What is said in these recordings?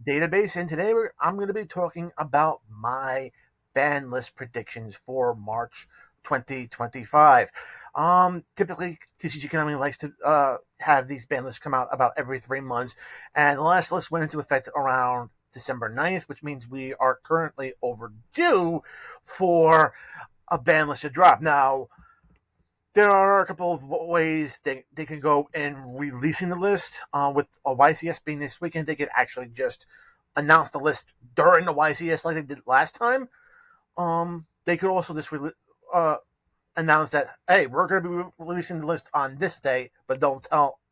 database, and today I'm going to be talking about my ban list predictions for March 2025. Typically, TCG Konami likes to have these ban lists come out about every 3 months, and the last list went into effect around December 9th, which means we are currently overdue for a ban list to drop. Now, there are a couple of ways they can go in releasing the list. With a YCS being this weekend, they could actually just announce the list during the YCS like they did last time. They could also just announce that, hey, we're going to be releasing the list on this day, but don't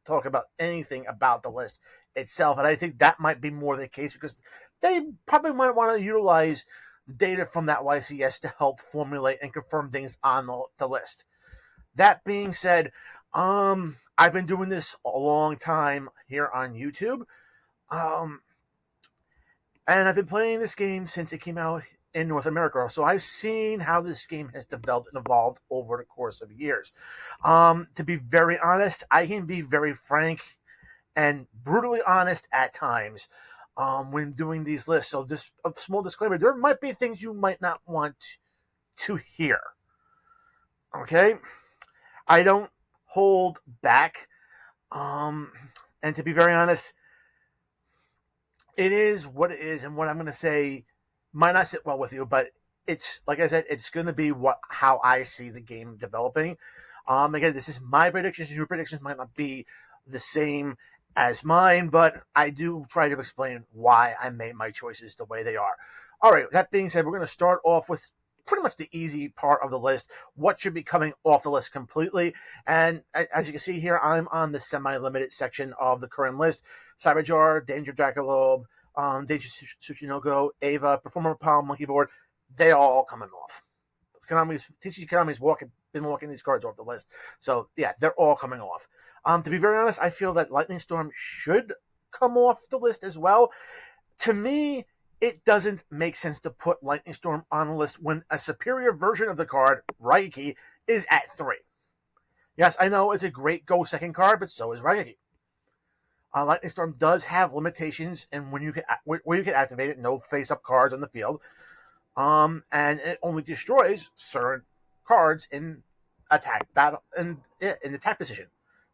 talk about anything about the list itself. And I think that might be more the case because they probably might want to utilize the data from that YCS to help formulate and confirm things on the list. That being said, I've been doing this a long time here on YouTube, and I've been playing this game since it came out in North America. So I've seen how this game has developed and evolved over the course of years. To be very honest, I can be very frank and brutally honest at times when doing these lists. So just a small disclaimer, there might be things you might not want to hear. Okay? I don't hold back. And to be very honest, it is what it is, and what I'm going to say might not sit well with you, but it's, like I said, it's going to be how I see the game developing. Again, this is my predictions. Your predictions might not be the same as mine, but I do try to explain why I made my choices the way they are. All right, that being said, we're going to start off with pretty much the easy part of the list. What should be coming off the list completely? And as you can see here, I'm on the semi-limited section of the current list. Cyberjar, Danger Dracolobe, Danger Tsuchinoko, Ava, Performer Palm, Monkey Board, they are all coming off. TCG Konami's been walking these cards off the list. So, yeah, they're all coming off. To be very honest, I feel that Lightning Storm should come off the list as well. To me, it doesn't make sense to put Lightning Storm on the list when a superior version of the card, Raigeki, is at 3. Yes, I know it's a great go second card, but so is Raigeki. Lightning Storm does have limitations and where you can activate it, no face-up cards on the field, and it only destroys certain cards in attack battle in attack position.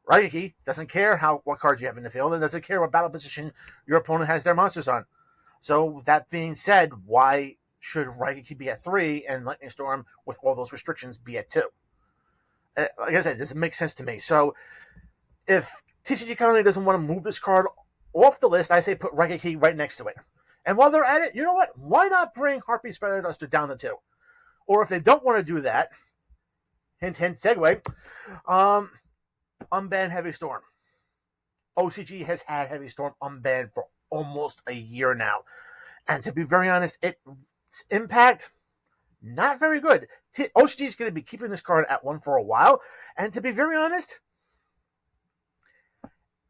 Raigeki doesn't care what cards you have in the field, and doesn't care what battle position your opponent has their monsters on. So, that being said, why should Raigeki be at 3 and Lightning Storm, with all those restrictions, be at 2? Like I said, it doesn't make sense to me. So, if TCG Konami doesn't want to move this card off the list, I say put Raigeki right next to it. And while they're at it, you know what? Why not bring Harpy's Feather Duster down to 2? Or if they don't want to do that, hint, hint, segue, unban Heavy Storm. OCG has had Heavy Storm unbanned for almost a year now. And to be very honest, its impact, not very good. OCG is going to be keeping this card at 1 for a while. And to be very honest,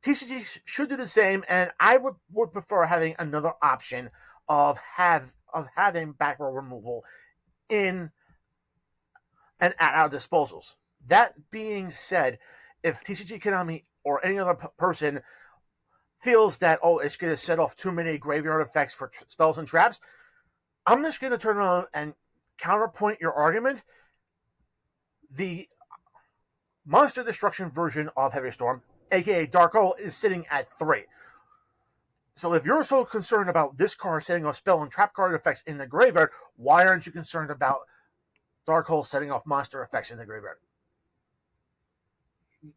TCG should do the same. And I would prefer having another option of having back row removal in and at our disposals. That being said, if TCG Konami or any other person feels that, it's going to set off too many graveyard effects for spells and traps, I'm just going to turn around and counterpoint your argument. The Monster Destruction version of Heavy Storm, aka Dark Hole, is sitting at 3. So if you're so concerned about this card setting off spell and trap card effects in the graveyard, why aren't you concerned about Dark Hole setting off monster effects in the graveyard?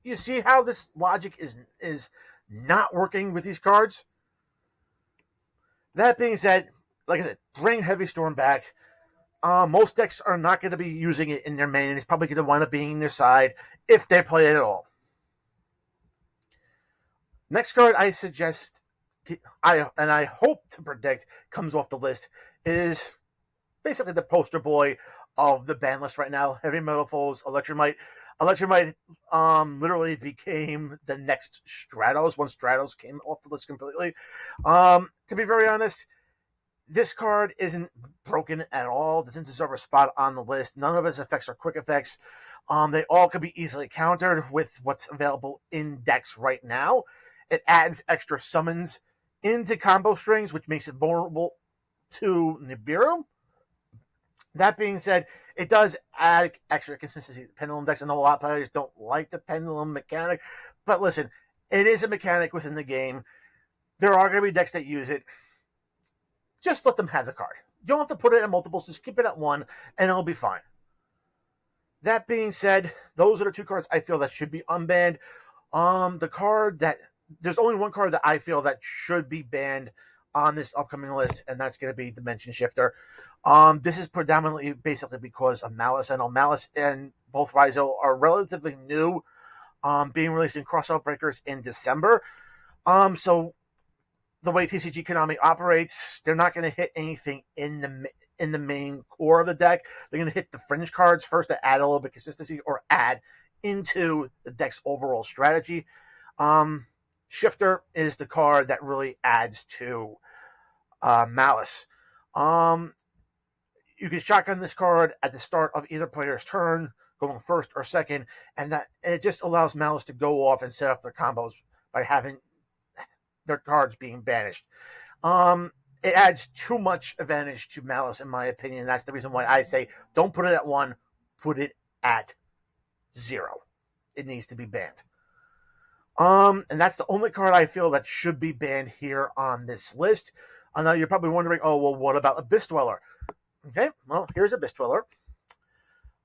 You see how this logic is not working with these cards? That being said, like I said, bring Heavy Storm back. Most decks are not going to be using it in their main. It's probably going to wind up being in their side if they play it at all. Next card I suggest, I hope to predict comes off the list, is basically the poster boy of the ban list right now, Heavy Metal Foes, Electromite. Electromite literally became the next Stratos once Stratos came off the list completely. To be very honest, this card isn't broken at all. Doesn't deserve a spot on the list. None of its effects are quick effects. They all can be easily countered with what's available in decks right now. It adds extra summons into combo strings, which makes it vulnerable to Nibiru. That being said, it does add extra consistency to pendulum decks. I know a lot of players don't like the pendulum mechanic, but listen, it is a mechanic within the game. There are going to be decks that use it. Just let them have the card. You don't have to put it in multiples. Just keep it at one, and it'll be fine. That being said, those are the two cards I feel that should be unbanned. The card that there's only one card that I feel that should be banned on this upcoming list, and that's going to be Dimension Shifter. This is predominantly basically because of Malice. I know Malice and both Ryzo are relatively new, being released in Crossout Breakers in December. So the way TCG Konami operates, they're not going to hit anything in the main core of the deck. They're going to hit the fringe cards first to add a little bit of consistency or add into the deck's overall strategy. Shifter is the card that really adds to Malice. You can shotgun this card at the start of either player's turn, going first or second, and it just allows Malice to go off and set up their combos by having their cards being banished. It adds too much advantage to Malice, in my opinion. That's the reason why I say don't put it at 1, put it at 0. It needs to be banned. And that's the only card I feel that should be banned here on this list. I know you're probably wondering, oh, well, what about Abyss Dweller? Okay, well, here's Abyss Dweller.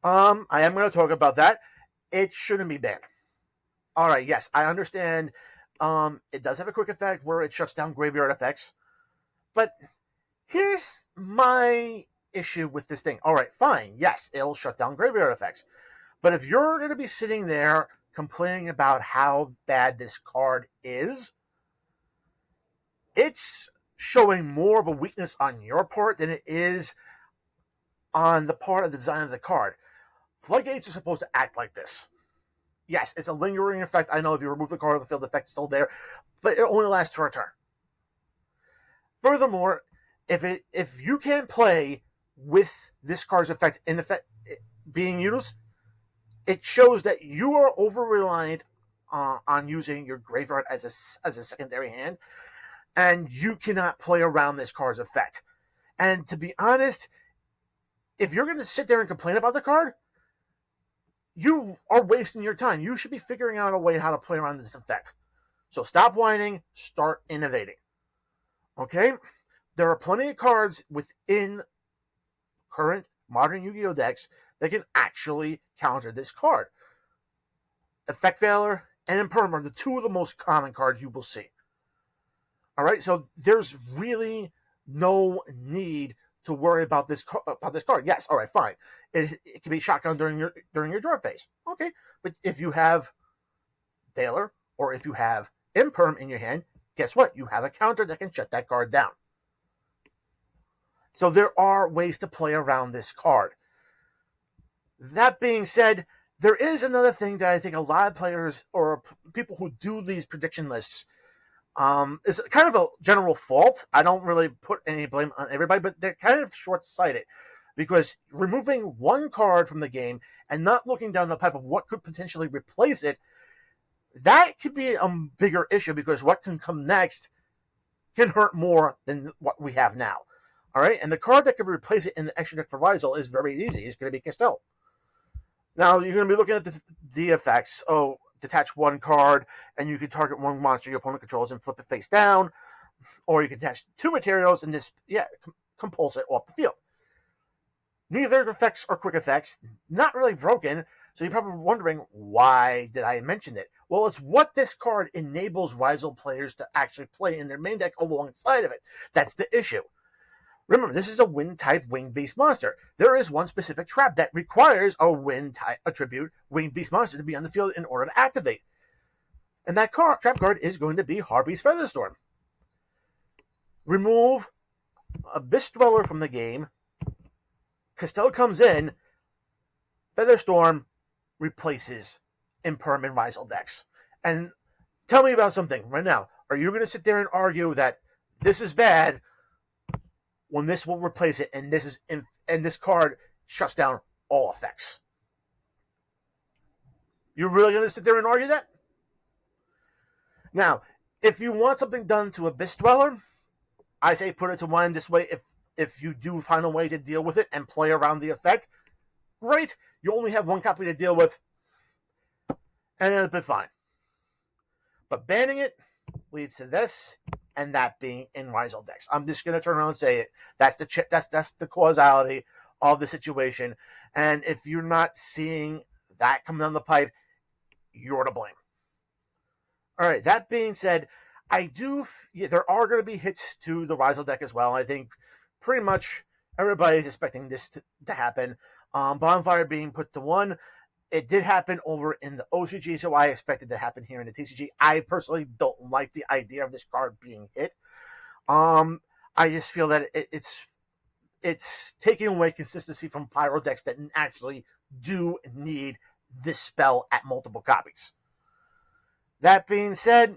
I am going to talk about that. It shouldn't be banned. All right, yes, I understand. It does have a quick effect where it shuts down graveyard effects. But here's my issue with this thing. All right, fine. Yes, it'll shut down graveyard effects. But if you're going to be sitting there complaining about how bad this card is, it's showing more of a weakness on your part than it is on the part of the design of the card. Floodgates are supposed to act like this. Yes, it's a lingering effect. I know if you remove the card of the field, the effect's still there, but it only lasts for a turn. Furthermore, if you can't play with this card's effect in effect being used, it shows that you are over-reliant on using your graveyard as a secondary hand, and you cannot play around this card's effect. And to be honest, if you're going to sit there and complain about the card, you are wasting your time. You should be figuring out a way how to play around this effect. So stop whining, start innovating. Okay? There are plenty of cards within current modern Yu-Gi-Oh decks that can actually counter this card. Effect Veiler and Imperm are the two of the most common cards you will see. Alright, so there's really no need to worry about this card. Yes, alright, fine. It can be shotgun during your draw phase. Okay, but if you have Veiler or if you have Imperm in your hand, guess what? You have a counter that can shut that card down. So there are ways to play around this card. That being said, there is another thing that I think a lot of players or people who do these prediction lists is kind of a general fault. I don't really put any blame on everybody, but they're kind of short-sighted because removing one card from the game and not looking down the pipe of what could potentially replace it, that could be a bigger issue because what can come next can hurt more than what we have now. All right, and the card that could replace it in the extra deck for Ryzel is very easy. It's going to be Castell. Now, you're going to be looking at the effects. Oh, detach one card, and you can target one monster your opponent controls and flip it face down. Or you can attach two materials and just, compulse it off the field. Neither effects are quick effects. Not really broken, so you're probably wondering, why did I mention it? Well, it's what this card enables Ryzel players to actually play in their main deck alongside of it. That's the issue. Remember, this is a wind-type wing-beast monster. There is one specific trap that requires a wind-type attribute wing-beast monster to be on the field in order to activate. And that trap card is going to be Harpy's Featherstorm. Remove Abyss Dweller from the game. Castell comes in. Featherstorm replaces Imperm and Ryzel decks. And tell me about something right now. Are you going to sit there and argue that this is bad when this will replace it, and this card shuts down all effects? You really going to sit there and argue that? Now, If you want something done to Abyss Dweller, I say put it to 1. This way, if you do find a way to deal with it and play around the effect, great. You only have 1 copy to deal with, and it'll be fine. But banning it leads to this, and that being in Rizal decks. I'm just gonna turn around and say it. That's the causality of the situation. And if you're not seeing that coming down the pipe, you're to blame. All right. That being said, there are going to be hits to the Rizal deck as well. I think pretty much everybody's expecting this to happen. Bonfire being put to 1. It did happen over in the OCG, so I expect it to happen here in the TCG. I personally don't like the idea of this card being hit. I just feel that it's taking away consistency from Pyro decks that actually do need this spell at multiple copies. That being said,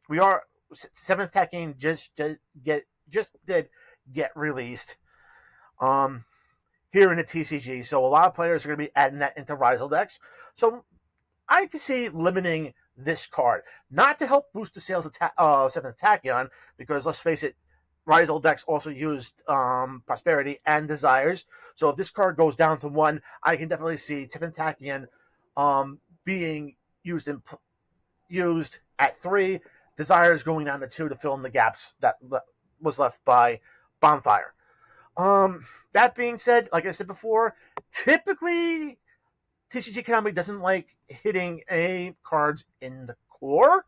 we are 7th attack game just did get released here in the TCG, so a lot of players are going to be adding that into Rizal decks. So I can see limiting this card, not to help boost the sales of 7th Tachyon, because let's face it, Rizal decks also used Prosperity and Desires. So if this card goes down to 1, I can definitely see 7th Tachyon being used at 3, Desires going down to 2 to fill in the gaps that was left by Bonfire. That being said, like I said before, typically TCG Konami doesn't like hitting any cards in the core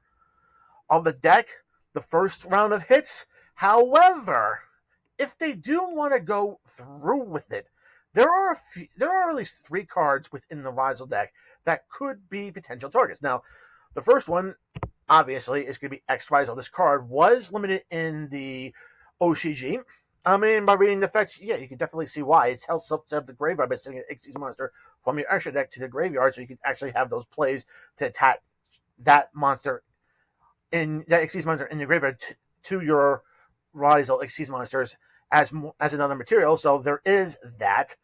of the deck the first round of hits. However, if they do want to go through with it, there are at least 3 cards within the Rizal deck that could be potential targets. Now, the first one, obviously, is going to be X Rizal. This card was limited in the OCG. I mean, by reading the effects, yeah, you can definitely see why. It's helped set up the graveyard by sending an Xyz monster from your extra deck to the graveyard, so you can actually have those plays to attack that monster in that Xyz monster in the graveyard to your Rizal Xyz monsters as another material. So there is that.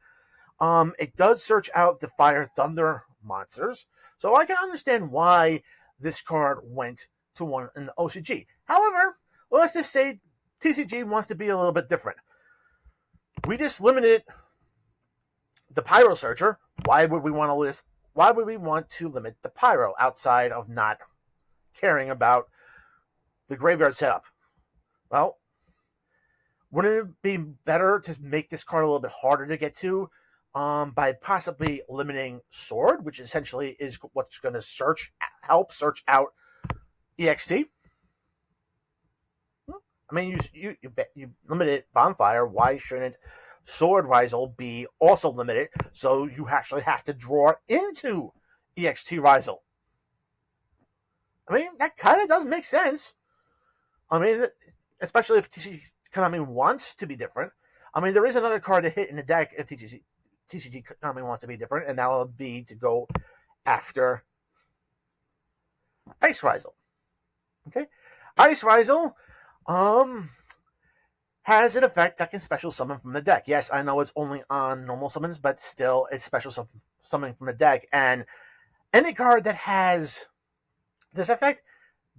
It does search out the Fire Thunder monsters, so I can understand why this card went to 1 in the OCG. However, let's just say TCG wants to be a little bit different. We just limited the Pyro Searcher. Why would we want to limit the Pyro outside of not caring about the graveyard setup? Well, wouldn't it be better to make this card a little bit harder to get to by possibly limiting Sword, which essentially is what's going to help search out EXT? I mean, you limited Bonfire. Why shouldn't Sword Rizal be also limited? So you actually have to draw into EXT Rizal. I mean, that kind of does make sense. I mean, especially if TCG Konami wants to be different. I mean, there is another card to hit in the deck if TCG Konami wants to be different, and that will be to go after Ice Rizal. Okay? Ice Rizal has an effect that can special summon from the deck. Yes, I know it's only on normal summons, but still it's special summoning from the deck. And any card that has this effect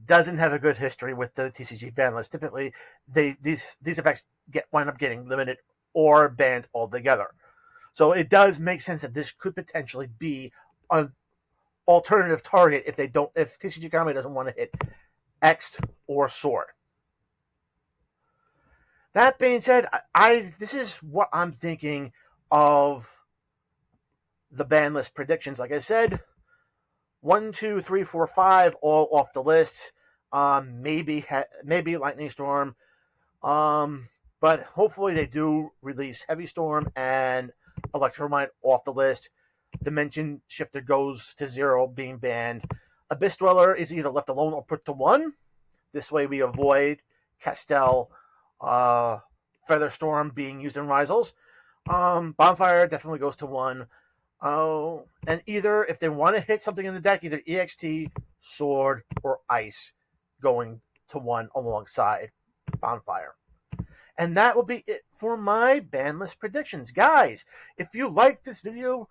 doesn't have a good history with the TCG ban list. Typically, these effects wind up getting limited or banned altogether. So it does make sense that this could potentially be an alternative target if TCG Konami doesn't want to hit X or Sword. That being said, this is what I'm thinking of the ban list predictions. Like I said, 1, 2, 3, 4, 5, all off the list. Maybe Lightning Storm. But hopefully they do release Heavy Storm and Electromite off the list. Dimension Shifter goes to 0, being banned. Abyss Dweller is either left alone or put to 1. This way we avoid Castel, Featherstorm being used in Rizals. Bonfire definitely goes to 1. And either, if they want to hit something in the deck, either EXT, Sword, or Ice going to 1 alongside Bonfire. And that will be it for my ban list predictions. Guys, if you like this video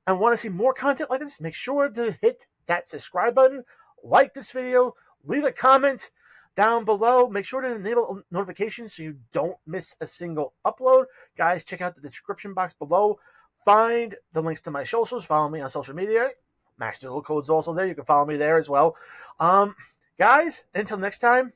and want to see more content like this, make sure to hit that subscribe button, like this video, leave a comment down below. Make sure to enable notifications so you don't miss a single upload. Guys, check out the description box below. Find the links to my socials. Follow me on social media. Max Digital Code's also there. You can follow me there as well. Guys, until next time,